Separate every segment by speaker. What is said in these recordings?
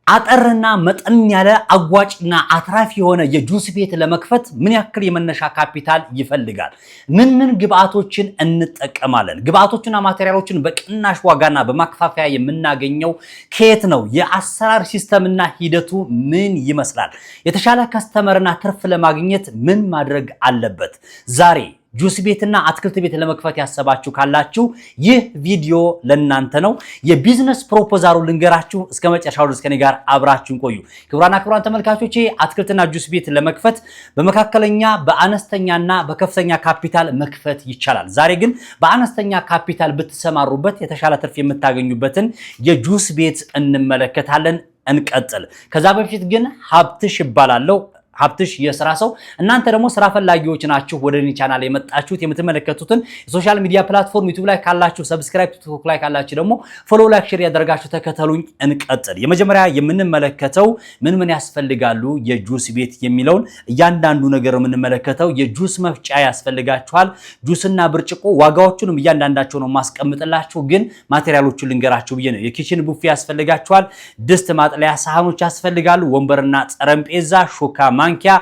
Speaker 1: አጠርና መጠን ያለ አጓጭና አትራፊ የሆነ የጁስ ቤት ለመክፈት ምን ያክል የመነሻ ካፒታል ይፈልጋል? ምን ግብአቶችን እንጠቀማለን? ግብአቶችና ማቴሪያሎችን በቅናሽ ዋጋና በማከፋፈያ የምናገኘው ከየት ነው? የአሰራር ሲስተምና ሂደቱ ምን ይመስላል? የተሻለ ከስተመርና ትርፍ ለማግኘት ምን ማድረግ አለበት? ዛሬ ጁስ ቤትና አትክልት ቤት ለመክፈት ያሰባችሁ ካላችሁ ይህ ቪዲዮ ለእናንተ ነው። የቢዝነስ ፕሮፖዛሉ ልንገራችሁ፣ እስከ መጨረሻው ድረስ ከኔ ጋር አብራችሁን ቆዩ። ክቡራን ተመልካቾቼ አትክልትና ጁስ ቤት ለመክፈት በመካከለኛ በአነስተኛና በከፍተኛ ካፒታል መክፈት ይቻላል። ዛሬ ግን በአነስተኛ ካፒታል ብትሰማሩበት የተሻለ ትርፍ የምታገኙበትን የጁስ ቤት እንመለከታለን። እንቀጥል። ከዛ በፊት ግን ሀብትሽ ይባላልው። ሀብትሽ የስራ ሰው። እናንተ ደግሞ ስራ ፈላጊዎች ናችሁ። ወደ እኔ ቻናል የመጣችሁት የምትመለከቱትን የሶሻል ሚዲያ ፕላትፎርም ዩቲዩብ ላይ ካላችሁ ሰብስክራይብ፣ ቲክቶክ ላይ ካላችሁ ደግሞ ፎሎ፣ ላይክ፣ ሼር ያደርጋችሁ ተከተሉኝ። እንቀጥል። የመጀመሪያ የምንመለከተው ምን ያስፈልጋሉ የጁስ ቤት የሚለውን እያንዳንዱ ነገር የምንመለከተው የጁስ መፍጫ ያስፈልጋችኋል። ጁስና ብርጭቆ ዋጋዎቹንም እያንዳንዳቸው ነው ማስቀምጥላችሁ፣ ግን ማቴሪያሎቹን ልንገራችሁ ብዬ ነው። የኪችን ቡፌ ያስፈልጋችኋል። ድስት ማጥለያ ሳህኖች ያስፈልጋሉ። ወንበርና ጠረጴዛ፣ ሹካ፣ ማንኪያ፣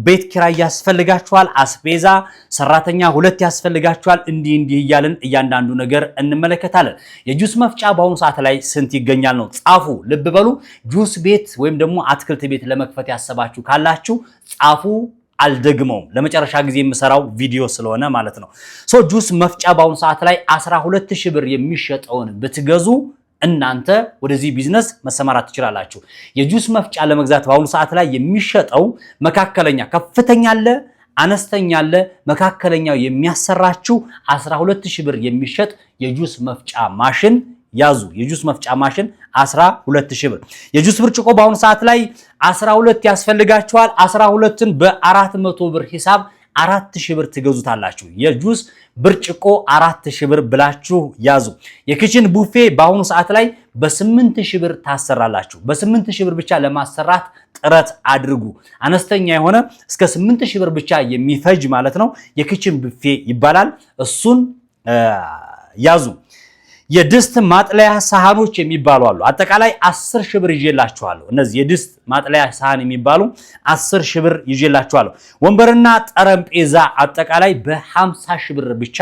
Speaker 1: ቤት ኪራይ ያስፈልጋችኋል። አስቤዛ፣ ሰራተኛ 2 ያስፈልጋችኋል። እንዲህ እያልን እያንዳንዱ ነገር እንመለከታለን። የጁስ መፍጫ በአሁኑ ሰዓት ላይ ስንት ይገኛል ነው? ጻፉ። ልብ በሉ። ጁስ ቤት ወይም ደግሞ አትክልት ቤት ለመክፈት ያሰባችሁ ካላችሁ ጻፉ። አልደግመውም፣ ለመጨረሻ ጊዜ የምሰራው ቪዲዮ ስለሆነ ማለት ነው። ጁስ መፍጫ በአሁኑ ሰዓት ላይ 12000 ብር የሚሸጠውን ብትገዙ እናንተ ወደዚህ ቢዝነስ መሰማራት ትችላላችሁ። የጁስ መፍጫ ለመግዛት በአሁኑ ሰዓት ላይ የሚሸጠው መካከለኛ፣ ከፍተኛ አለ፣ አነስተኛ አለ። መካከለኛው የሚያሰራችሁ 12000 ብር የሚሸጥ የጁስ መፍጫ ማሽን ያዙ። የጁስ መፍጫ ማሽን 12000 ብር። የጁስ ብርጭቆ በአሁኑ ሰዓት ላይ 12 ያስፈልጋችኋል። 12ን በ400 ብር ሂሳብ 4000 ብር ትገዙታላችሁ። የጁስ ብርጭቆ 4000 ብር ብላችሁ ያዙ። የኪችን ቡፌ በአሁኑ ሰዓት ላይ በ8000 ብር ታሰራላችሁ። በ8000 ብር ብቻ ለማሰራት ጥረት አድርጉ። አነስተኛ የሆነ እስከ 8000 ብር ብቻ የሚፈጅ ማለት ነው የኪችን ቡፌ ይባላል። እሱን ያዙ። የድስት ማጥለያ ሳህኖች የሚባሉ አሉ። አጠቃላይ 10000 ብር ይዤላችኋለሁ። እነዚህ የድስት ማጥለያ ሳህን የሚባሉ 10000 ብር ይዤላችኋለሁ። ወንበርና ጠረጴዛ አጠቃላይ በ50000 ብር ብቻ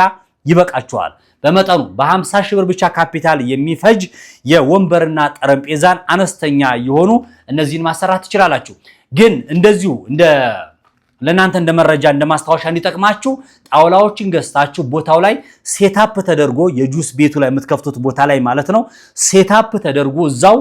Speaker 1: ይበቃችኋል። በመጠኑ በ50000 ብር ብቻ ካፒታል የሚፈጅ የወንበርና ጠረጴዛን አነስተኛ የሆኑ እነዚህን ማሰራት ትችላላችሁ። ግን እንደዚሁ ለናንተ እንደመረጃ እንደማስታወሻ እንዲጠቅማችሁ ጣውላዎችን ገዝታችሁ ቦታው ላይ ሴታፕ ተደርጎ የጁስ ቤቱ ላይ የምትከፍቱት ቦታ ላይ ማለት ነው ሴታፕ ተደርጎ እዛው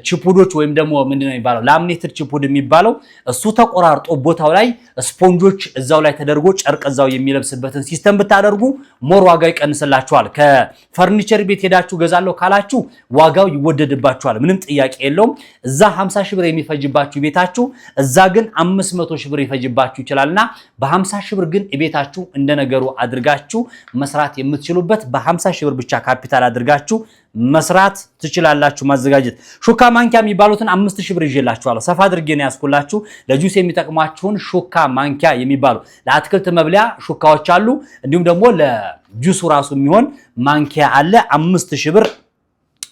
Speaker 1: ቺፑዶች ወይም ደግሞ ምንድነው የሚባለው ላሚኔትድ ቺፑድ የሚባለው እሱ ተቆራርጦ ቦታው ላይ ስፖንጆች እዛው ላይ ተደርጎ ጨርቅ እዛው የሚለብስበትን ሲስተም ብታደርጉ ሞር ዋጋ ይቀንስላችኋል። ከፈርኒቸር ቤት ሄዳችሁ ገዛለሁ ካላችሁ ዋጋው ይወደድባችኋል፣ ምንም ጥያቄ የለውም። እዛ 50000 ብር የሚፈጅባችሁ ቤታችሁ እዛ ግን 500000 ብር ይፈጅባችሁ ይችላልና በ50000 ብር ግን ቤታችሁ እንደነገሩ አድርጋችሁ መስራት የምትችሉበት በ50000 ብር ብቻ ካፒታል አድርጋችሁ መስራት ትችላላችሁ። ማዘጋጀት ሹካ ማንኪያ የሚባሉትን 5000 ብር ይዤላችኋለሁ። ሰፋ አድርጌ ነው ያስኩላችሁ። ለጁስ የሚጠቅማችሁን ሹካ ማንኪያ የሚባሉ ለአትክልት መብሊያ ሹካዎች አሉ። እንዲሁም ደግሞ ለጁሱ ራሱ የሚሆን ማንኪያ አለ 5000 ብር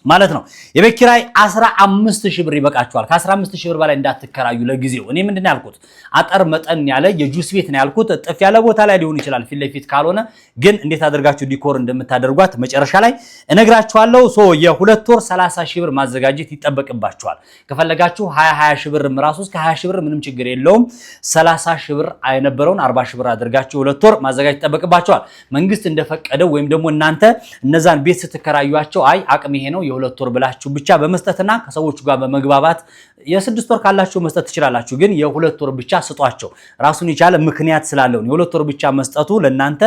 Speaker 1: ማለት ነው። የቤት ኪራይ 15000 ብር ይበቃችኋል። ከ15000 ብር በላይ እንዳትከራዩ ለጊዜው። እኔ ምንድነው ያልኩት አጠር መጠን ያለ የጁስ ቤት ነው ያልኩት። ጥፍ ያለ ቦታ ላይ ሊሆን ይችላል ፊት ለፊት ካልሆነ ግን እንዴት አድርጋችሁ ዲኮር እንደምታደርጓት መጨረሻ ላይ እነግራችኋለሁ። የ2 ወር 30000 ብር ማዘጋጀት ይጠበቅባችኋል። ከፈለጋችሁ 20000 ብር ራሱ እስከ 20000 ብር ምንም ችግር የለውም። 30000 ብር አይነበረውን 40000 ብር አድርጋችሁ 2 ወር ማዘጋጀት ይጠበቅባችኋል። መንግስት እንደፈቀደው ወይም ደግሞ እናንተ እነዛን ቤት ስትከራዩአቸው አቅም ይሄ ነው የ2 ወር ብላችሁ ብቻ በመስጠትና ከሰዎቹ ጋር በመግባባት የ6 ወር ካላችሁ መስጠት ትችላላችሁ። ግን የ2 ወር ብቻ ስጧቸው። ራሱን የቻለ ምክንያት ስላለው የ2 ወር ብቻ መስጠቱ ለእናንተ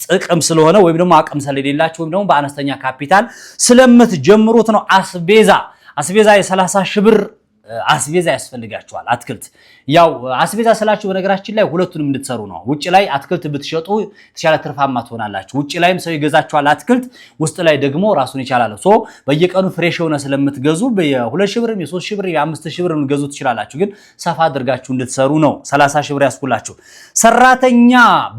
Speaker 1: ጥቅም ስለሆነ ወይም ደግሞ አቅም ስለሌላችሁ ወይም ደግሞ በአነስተኛ ካፒታል ስለምትጀምሩት ነው። አስቤዛ የ30000 ብር አስቤዛ ያስፈልጋችኋል። አትክልት ያው አስቤዛ ስላችሁ በነገራችን ላይ ሁለቱንም እንድትሰሩ ነው። ውጭ ላይ አትክልት ብትሸጡ የተሻለ ትርፋማ ትሆናላችሁ። ውጭ ላይም ሰው ይገዛችኋል አትክልት፣ ውስጥ ላይ ደግሞ ራሱን ይቻላል። በየቀኑ ፍሬሽ ሆነ ስለምትገዙ የ2000 ብር፣ የ3000 ብር፣ የ5000 ብር ገዙ ትችላላችሁ። ግን ሰፋ አድርጋችሁ እንድትሰሩ ነው 30000 ብር ያስኩላችሁ። ሰራተኛ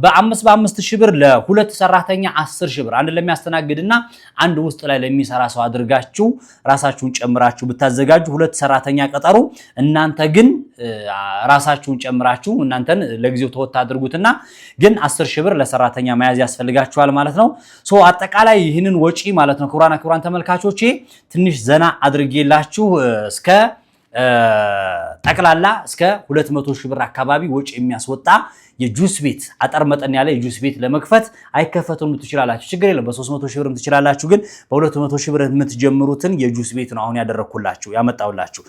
Speaker 1: በ5000 ብር ለሁለት ሰራተኛ 10000 ብር አንድ ለሚያስተናግድና አንድ ውስጥ ላይ ለሚሰራ ሰው አድርጋችሁ ራሳችሁን ጨምራችሁ ብታዘጋጁ ሁለት ሰራተኛ ቀጠሩ እናንተ ግን ራሳችሁን ጨምራችሁ እናንተን ለጊዜው ተወታ አድርጉትና ግን 10000 ብር ለሰራተኛ መያዝ ያስፈልጋችኋል ማለት ነው። ሶ አጠቃላይ ይህንን ወጪ ማለት ነው ክቡራን ተመልካቾቼ ትንሽ ዘና አድርጌላችሁ እስከ ጠቅላላ እስከ 200,000 ብር አካባቢ ወጪ የሚያስወጣ የጁስ ቤት አጠር መጠን ያለ የጁስ ቤት ለመክፈት አይከፈቱም ትችላላችሁ። ችግር የለም በ300,000 ብር ትችላላችሁ። ግን በ200,000 ብር የምትጀምሩትን የጁስ ቤት ነው አሁን ያደረኩላችሁ ያመጣውላችሁ።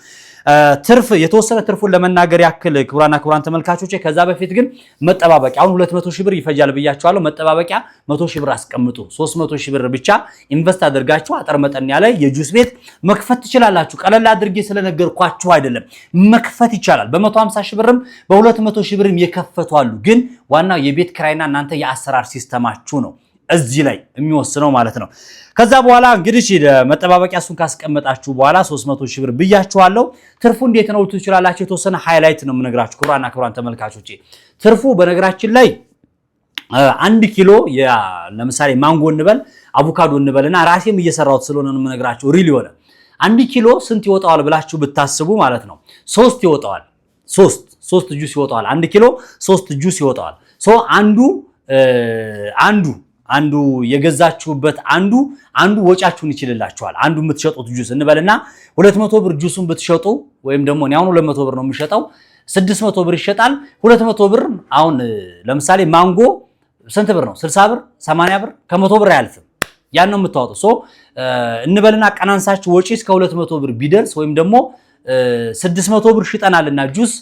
Speaker 1: ትርፍ የተወሰነ ትርፉን ለመናገር ያክል ክቡራን ተመልካቾቼ ከዛ በፊት ግን መጠባበቂያ አሁን 200,000 ብር ይፈጃል ብያችኋለሁ። መጠባበቂያ 100,000 ብር አስቀምጡ። 300,000 ብር ብቻ ኢንቨስት አድርጋችሁ አጠር መጠን ያለ የጁስ ቤት መክፈት ትችላላችሁ። ቀለል አድርጌ ስለነገርኳችሁ አይደለም መክፈት ይቻላል። በ150,000 ብርም በ200,000 ብርም የከፈቱ አሉ። ግን ዋናው የቤት ክራይና እናንተ የአሰራር ሲስተማችሁ ነው እዚህ ላይ የሚወስነው ማለት ነው። ከዛ በኋላ እንግዲህ መጠባበቂያ እሱን ካስቀመጣችሁ በኋላ 300,000 ብር ብያችኋለሁ። ትርፉ እንዴት ነው ትችላላችሁ? የተወሰነ ሃይላይት ነው የምነግራችሁ ክቡራን ተመልካቾቼ። ትርፉ በነገራችን ላይ 1 ኪሎ ለምሳሌ ማንጎ እንበል አቮካዶ እንበልና ራሴም እየሰራሁት ስለሆነ ነው የምነግራችሁ። ሪል ይሆነ 1 ኪሎ ስንት ይወጣዋል ብላችሁ ብታስቡ ማለት ነው 3 ይወጣዋል። 3 ጁስ ይወጣዋል። 1 ኪሎ 3 ጁስ ይወጣዋል። ሶ አንዱ የገዛችሁበት አንዱ ወጫችሁን ይችላልላችኋል። አንዱ የምትሸጡት ጁስ እንበልና 200 ብር ጁሱን ብትሸጡ ወይም ደግሞ እኔ አሁን 200 ብር ነው የምሸጠው 600 ብር ይሸጣል። 200 ብር አሁን ለምሳሌ ማንጎ ስንት ብር ነው? 60 ብር 80 ብር ከ100 ብር አያልፍም። ያን ነው የምታወጡት። ሶ እንበልና ቀናንሳችሁ ወጪ እስከ 200 ብር ቢደርስ ወይም ደግሞ 600 ብር ሽጠናልና ጁስ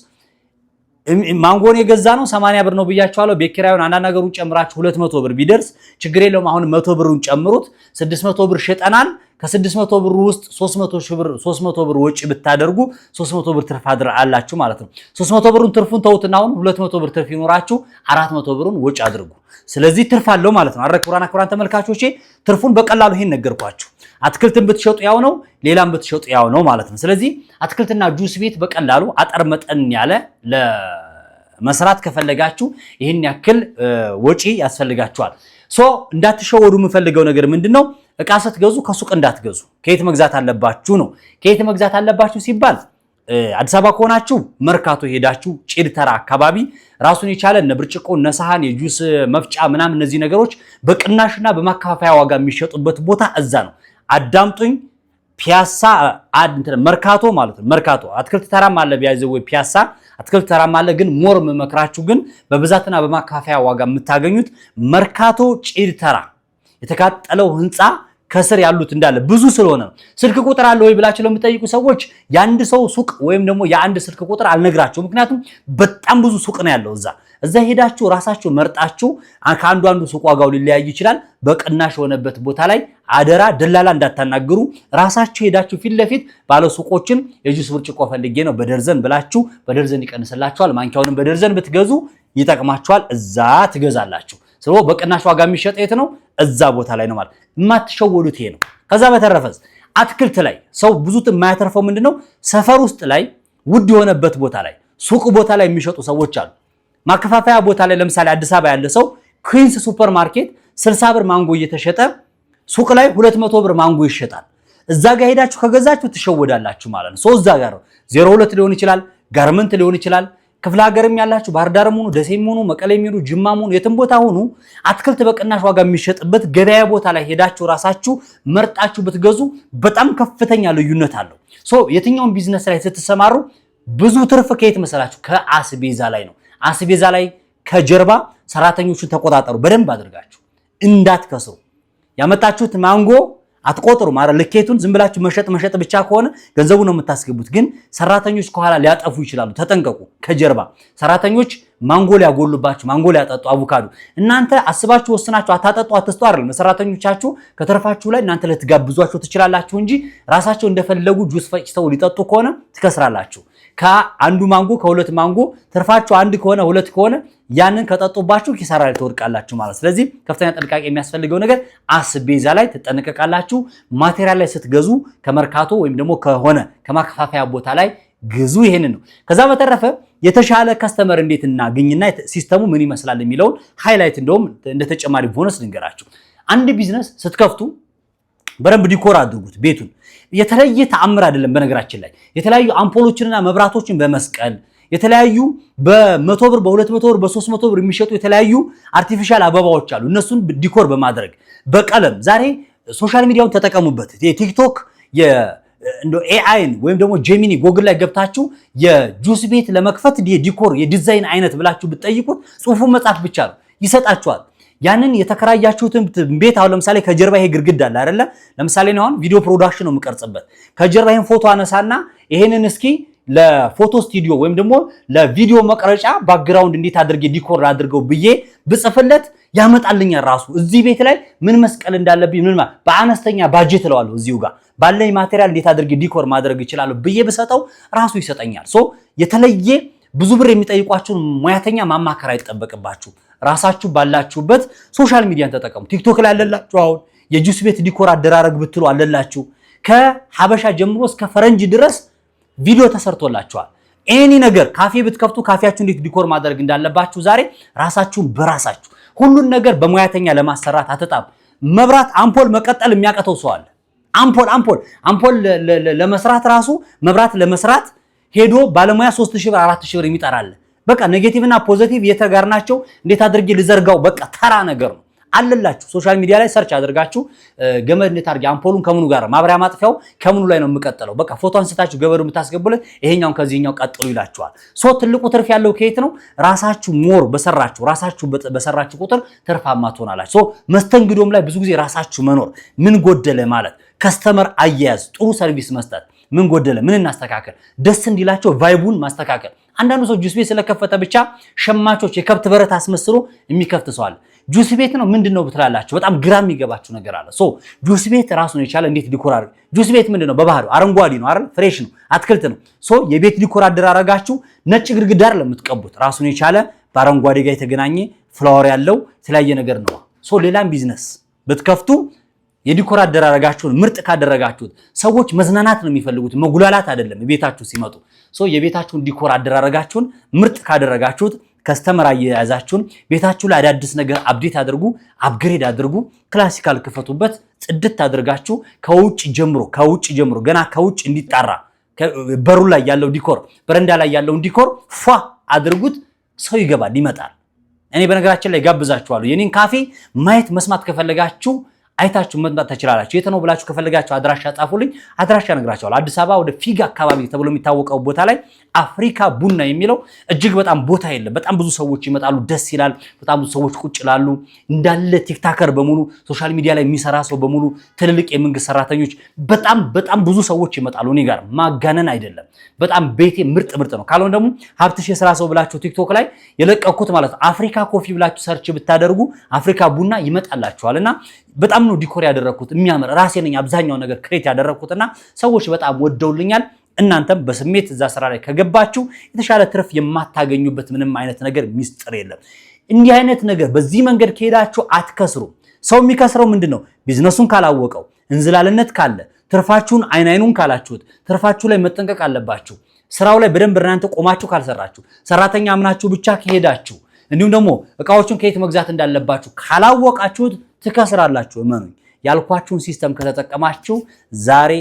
Speaker 1: ማንጎን የገዛ ነው 80 ብር ነው ብያችኋለሁ። ቤት ኪራዩን አንዳንድ ነገሩን ጨምራችሁ 200 ብር ቢደርስ ችግር የለውም። አሁን 100 ብሩን ጨምሩት። 600 ብር ሽጠናል። ከ600 ብር ውስጥ 300 ብር ወጪ ብታደርጉ 300 ብር ትርፍ አላችሁ ማለት ነው። 300 ብሩን ትርፉን ተውትና አሁን 200 ብር ትርፍ ይኖራችሁ 400 ብሩን ወጪ አድርጉ። ስለዚህ ትርፍ አለው ማለት ነው። ክቡራን ተመልካቾቼ ትርፉን በቀላሉ ይሄን ነገርኳችሁ። አትክልትን ብትሸጡ ያው ነው፣ ሌላም ብትሸጡ ያው ነው ማለት ነው። ስለዚህ አትክልትና ጁስ ቤት በቀላሉ አጠር መጠን ያለ ለመስራት ከፈለጋችሁ ይሄን ያክል ወጪ ያስፈልጋችኋል። ሶ እንዳትሸወዱ የምፈልገው ነገር ምንድነው? እቃ ስትገዙ ከሱቅ እንዳትገዙ። ከየት መግዛት አለባችሁ ነው። ከየት መግዛት አለባችሁ ሲባል አዲስ አበባ ከሆናችሁ መርካቶ ሄዳችሁ ጭድ ተራ አካባቢ ራሱን የቻለ እነ ብርጭቆ እነ ሳህን የጁስ መፍጫ ምናምን እነዚህ ነገሮች በቅናሽና በማከፋፈያ ዋጋ የሚሸጡበት ቦታ እዛ ነው። አዳምጡኝ። ፒያሳ መርካቶ ማለት ነው። መርካቶ አትክልት ተራም አለ ቢያዘው ፒያሳ አትክልት ተራም አለ። ግን ሞር መመክራችሁ ግን በብዛትና በማከፋፈያ ዋጋ የምታገኙት መርካቶ ጭድ ተራ የተካጠለው ህንፃ ከስር ያሉት እንዳለ ብዙ ስለሆነ ነው። ስልክ ቁጥር አለ ወይ ብላችሁ ለምትጠይቁ ሰዎች የአንድ ሰው ሱቅ ወይም ደግሞ የአንድ ስልክ ቁጥር አልነግራችሁ። ምክንያቱም በጣም ብዙ ሱቅ ነው ያለው እዛ ሄዳችሁ ራሳችሁ መርጣችሁ ከአንዱ ሱቅ ዋጋው ሊለያይ ይችላል። በቅናሽ የሆነበት ቦታ ላይ አደራ ደላላ እንዳታናግሩ። ራሳችሁ ሄዳችሁ ፊት ለፊት ባለ ሱቆችን የጁስ ብርጭቆ ፈልጌ ነው በደርዘን ብላችሁ በደርዘን ይቀንስላችኋል። ማንኪያውንም በደርዘን ብትገዙ ይጠቅማችኋል። እዛ ትገዛላችሁ። ስለዚህ በቅናሽ ዋጋ የሚሸጥ የት ነው? እዛ ቦታ ላይ ነው ማለት የማትሸወዱት ይሄ ነው። ከዛ በተረፈስ አትክልት ላይ ሰው ብዙ የማያተርፈው ምንድነው? ሰፈር ውስጥ ላይ ውድ የሆነበት ቦታ ላይ ሱቅ ቦታ ላይ የሚሸጡ ሰዎች አሉ። ማከፋፈያ ቦታ ላይ ለምሳሌ አዲስ አበባ ያለ ሰው ኩዊንስ ሱፐር ማርኬት 60 ብር ማንጎ እየተሸጠ ሱቅ ላይ 200 ብር ማንጎ ይሸጣል። እዛ ጋር ሄዳችሁ ከገዛችሁ ትሸወዳላችሁ ማለት ነው። እዛ ጋር ነው 02 ሊሆን ይችላል፣ ጋርመንት ሊሆን ይችላል። ክፍለ ሀገርም ያላችሁ ባህር ዳርም ሆኑ ደሴም ሆኑ መቀሌም ሆኑ ጅማም ሆኑ የትም ቦታ ሆኑ አትክልት በቅናሽ ዋጋ የሚሸጥበት ገበያ ቦታ ላይ ሄዳችሁ ራሳችሁ መርጣችሁ ብትገዙ በጣም ከፍተኛ ልዩነት አለው። የትኛውን ቢዝነስ ላይ ስትሰማሩ ብዙ ትርፍ ከየት መሰላችሁ? ከአስቤዛ ላይ ነው። አስቤዛ ላይ ከጀርባ ሰራተኞቹን ተቆጣጠሩ በደንብ አድርጋችሁ እንዳትከስሩ። ያመጣችሁት ማንጎ አትቆጥሩ ማለት ልኬቱን ዝም ብላችሁ መሸጥ ብቻ ከሆነ ገንዘቡ ነው የምታስገቡት። ግን ሰራተኞች ከኋላ ሊያጠፉ ይችላሉ። ተጠንቀቁ። ከጀርባ ሰራተኞች ማንጎ ሊያጎሉባችሁ፣ ማንጎ ሊያጠጡ፣ አቮካዶ እናንተ አስባችሁ ወስናችሁ አታጠጡ አትስጡ አይደለም። ሰራተኞቻችሁ ከተርፋችሁ ላይ እናንተ ልትጋብዟቸው ትችላላችሁ እንጂ ራሳቸው እንደፈለጉ ጁስ ፈጭተው ሊጠጡ ከሆነ ትከስራላችሁ። ከአንዱ ማንጎ ከሁለት ማንጎ ትርፋችሁ አንድ ከሆነ ሁለት ከሆነ ያንን ከጠጡባችሁ ኪሳራ ላይ ትወድቃላችሁ ማለት። ስለዚህ ከፍተኛ ጥንቃቄ የሚያስፈልገው ነገር አስቤዛ ላይ ትጠነቀቃላችሁ። ማቴሪያል ላይ ስትገዙ ከመርካቶ ወይም ደግሞ ከሆነ ከማከፋፈያ ቦታ ላይ ግዙ። ይሄንን ነው። ከዛ በተረፈ የተሻለ ከስተመር እንዴት እናገኝና ሲስተሙ ምን ይመስላል የሚለውን ሃይላይት እንደውም እንደ ተጨማሪ ቦነስ ልንገራችሁ። አንድ ቢዝነስ ስትከፍቱ በደንብ ዲኮር አድርጉት ቤቱን። የተለየ ተአምር አይደለም በነገራችን ላይ የተለያዩ አምፖሎችንና መብራቶችን በመስቀል የተለያዩ በ100 ብር በ200 ብር በ300 ብር የሚሸጡ የተለያዩ አርቲፊሻል አበባዎች አሉ። እነሱን ዲኮር በማድረግ በቀለም ዛሬ ሶሻል ሚዲያውን ተጠቀሙበት። የቲክቶክ እንዶ ኤአይን ወይም ደግሞ ጄሚኒ ጎግል ላይ ገብታችሁ የጁስ ቤት ለመክፈት ዲኮር የዲዛይን አይነት ብላችሁ ብትጠይቁት ጽሁፉን መጻፍ ብቻ ነው ይሰጣችኋል። ያንን የተከራያችሁትን ቤት አሁን ለምሳሌ ከጀርባ ይሄ ግድግዳ አለ አይደለ? ለምሳሌ ነው አሁን ቪዲዮ ፕሮዳክሽን ነው የምቀርጽበት። ከጀርባ ይሄን ፎቶ አነሳና ይሄንን እስኪ ለፎቶ ስቱዲዮ ወይም ደግሞ ለቪዲዮ መቅረጫ ባክግራውንድ እንዴት አድርጌ ዲኮር አድርገው ብዬ ብጽፍለት ያመጣልኛል ራሱ። እዚህ ቤት ላይ ምን መስቀል እንዳለብኝ ምን በአነስተኛ ባጀት እለዋለሁ እዚሁ ጋር ባለኝ ማቴሪያል እንዴት አድርጌ ዲኮር ማድረግ ይችላል ብዬ በሰጠው ራሱ ይሰጠኛል። የተለየ ብዙ ብር የሚጠይቋችሁን ሙያተኛ ማማከር አይጠበቅባችሁ። ራሳችሁ ባላችሁበት ሶሻል ሚዲያን ተጠቀሙ። ቲክቶክ ላይ አለላችሁ። አሁን የጁስ ቤት ዲኮር አደራረግ ብትሉ አለላችሁ። ከሐበሻ ጀምሮ እስከ ፈረንጅ ድረስ ቪዲዮ ተሰርቶላችኋል። ኤኒ ነገር ካፌ ብትከፍቱ ካፌያችሁ እንዴት ዲኮር ማድረግ እንዳለባችሁ ዛሬ ራሳችሁን በራሳችሁ ሁሉን ነገር በሙያተኛ ለማሰራት አትጣም። መብራት አምፖል መቀጠል የሚያቀተው ሰው አለ። አምፖል ለመስራት ራሱ መብራት ለመስራት ሄዶ ባለሙያ 3000 ብር 4000 ብር የሚጠራል። በቃ ኔጌቲቭ እና ፖዚቲቭ የተጋርናቸው እንዴት አድርጌ ልዘርጋው በቃ ተራ ነገር ነው አለላችሁ። ሶሻል ሚዲያ ላይ ሰርች አድርጋችሁ ገመድ እንዴት አድርጌ አምፖሉን ከምኑ ጋር ማብሪያ ማጥፊያው ከምኑ ላይ ነው የምቀጥለው በቃ ፎቶ አንስታችሁ ገበሩ የምታስገቡለት ይሄኛውን ከዚህኛው ቀጥሉ ይላችኋል። ትልቁ ትርፍ ያለው ከየት ነው? ራሳችሁ ሞር በሰራችሁ ቁጥር ትርፋማ ትሆናላችሁ። መስተንግዶም ላይ ብዙ ጊዜ ራሳችሁ መኖር ምን ጎደለ ማለት ከስተመር አያያዝ ጥሩ ሰርቪስ መስጠት ምን ጎደለ ምን እናስተካከል ደስ እንዲላቸው ቫይቡን ማስተካከል። አንዳንዱ ሰው ጁስ ቤት ስለከፈተ ብቻ ሸማቾች የከብት በረት አስመስሎ የሚከፍት ሰው አለ። ጁስ ቤት ነው ምንድነው ብትላላችሁ በጣም ግራ የሚገባችሁ ነገር አለ። ጁስ ቤት ራሱን የቻለ እንዴት ዲኮር አድርግ ጁስ ቤት ምንድነው በባህሪው አረንጓዴ ነው አይደል? ፍሬሽ ነው አትክልት ነው። የቤት ዲኮር አደራረጋችሁ ነጭ ግድግዳ አይደለም የምትቀቡት። ራሱን የቻለ በአረንጓዴ ጋር የተገናኘ ፍላወር ያለው የተለያየ ነገር ነው። ሌላም ቢዝነስ ብትከፍቱ የዲኮር አደራረጋችሁን ምርጥ ካደረጋችሁት ሰዎች መዝናናት ነው የሚፈልጉት መጉላላት አይደለም ቤታችሁ ሲመጡ። የቤታችሁን ዲኮር አደራረጋችሁን ምርጥ ካደረጋችሁት ከስተመር አያያዛችሁን ቤታችሁ ላይ አዳዲስ ነገር አፕዴት አድርጉ፣ አፕግሬድ አድርጉ፣ ክላሲካል ክፈቱበት፣ ጽድት አድርጋችሁ ከውጭ ጀምሮ ገና ከውጭ እንዲጣራ በሩ ላይ ያለው ዲኮር በረንዳ ላይ ያለው ዲኮር ፏ አድርጉት። ሰው ይገባል ይመጣል። እኔ በነገራችን ላይ ጋብዛችኋለሁ። የኔን ካፌ ማየት መስማት ከፈለጋችሁ አይታችሁ መጥናት ትችላላችሁ። የት ነው ብላችሁ ከፈለጋችሁ አድራሻ ጻፉልኝ፣ አድራሻ ነግራችኋለሁ። አዲስ አበባ ወደ ፊጋ አካባቢ ተብሎ የሚታወቀው ቦታ ላይ አፍሪካ ቡና የሚለው እጅግ በጣም ቦታ የለም። በጣም ብዙ ሰዎች ይመጣሉ፣ ደስ ይላል። በጣም ብዙ ሰዎች ቁጭ ይላሉ። እንዳለ ቲክታከር በሙሉ ሶሻል ሚዲያ ላይ የሚሰራ ሰው በሙሉ ትልልቅ የመንግስት ሰራተኞች በጣም ብዙ ሰዎች ይመጣሉ። እኔ ጋር ማጋነን አይደለም። በጣም ቤቴ ምርጥ ነው። ካልሆነ ደግሞ ሀብትሽ የስራ ሰው ብላችሁ ቲክቶክ ላይ የለቀኩት ማለት ነው አፍሪካ ኮፊ ብላችሁ ሰርች ብታደርጉ አፍሪካ ቡና ይመጣላችኋልና በጣም ነው ዲኮር ያደረኩት የሚያምር ራሴ ነኝ አብዛኛው ነገር ክሬት ያደረኩትና ሰዎች በጣም ወደውልኛል። እናንተም በስሜት እዛ ስራ ላይ ከገባችሁ የተሻለ ትርፍ የማታገኙበት ምንም አይነት ነገር ሚስጥር የለም። እንዲህ አይነት ነገር በዚህ መንገድ ከሄዳችሁ አትከስሩ። ሰው የሚከስረው ምንድነው? ቢዝነሱን ካላወቀው እንዝላልነት ካለ ትርፋችሁን አይኑን ካላችሁት ትርፋችሁ ላይ መጠንቀቅ አለባችሁ። ስራው ላይ በደንብ እናንተ ቆማችሁ ካልሰራችሁ ሰራተኛ አምናችሁ ብቻ ከሄዳችሁ እንዲሁም ደግሞ እቃዎችን ከየት መግዛት እንዳለባችሁ ካላወቃችሁት ትከስራላችሁ። እመኑኝ። ያልኳችሁን ሲስተም ከተጠቀማችሁ ዛሬ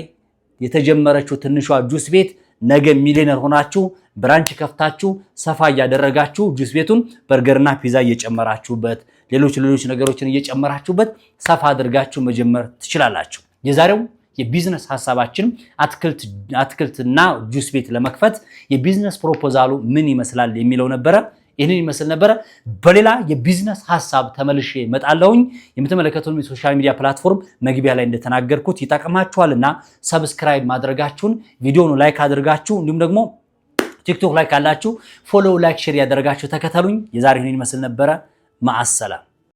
Speaker 1: የተጀመረችው ትንሿ ጁስ ቤት ነገ ሚሊዮነር ሆናችሁ ብራንች ከፍታችሁ ሰፋ እያደረጋችሁ ጁስ ቤቱን በርገርና ፒዛ እየጨመራችሁበት ሌሎች ነገሮችን እየጨመራችሁበት ሰፋ አድርጋችሁ መጀመር ትችላላችሁ። የዛሬው የቢዝነስ ሐሳባችን አትክልትና ጁስ ቤት ለመክፈት የቢዝነስ ፕሮፖዛሉ ምን ይመስላል የሚለው ነበረ። ይህንን ይመስል ነበረ። በሌላ የቢዝነስ ሐሳብ ተመልሼ እመጣለሁኝ። የምትመለከቱን የሶሻል ሚዲያ ፕላትፎርም መግቢያ ላይ እንደተናገርኩት ይጠቅማችኋልና ሰብስክራይብ ማድረጋችሁን ቪዲዮውን ላይክ አድርጋችሁ እንዲሁም ደግሞ ቲክቶክ ላይ ካላችሁ ፎሎው ላይክ ሼር ያደረጋችሁ ተከተሉኝ። የዛሬው ይህንን ይመስል ነበረ። ማአሰላም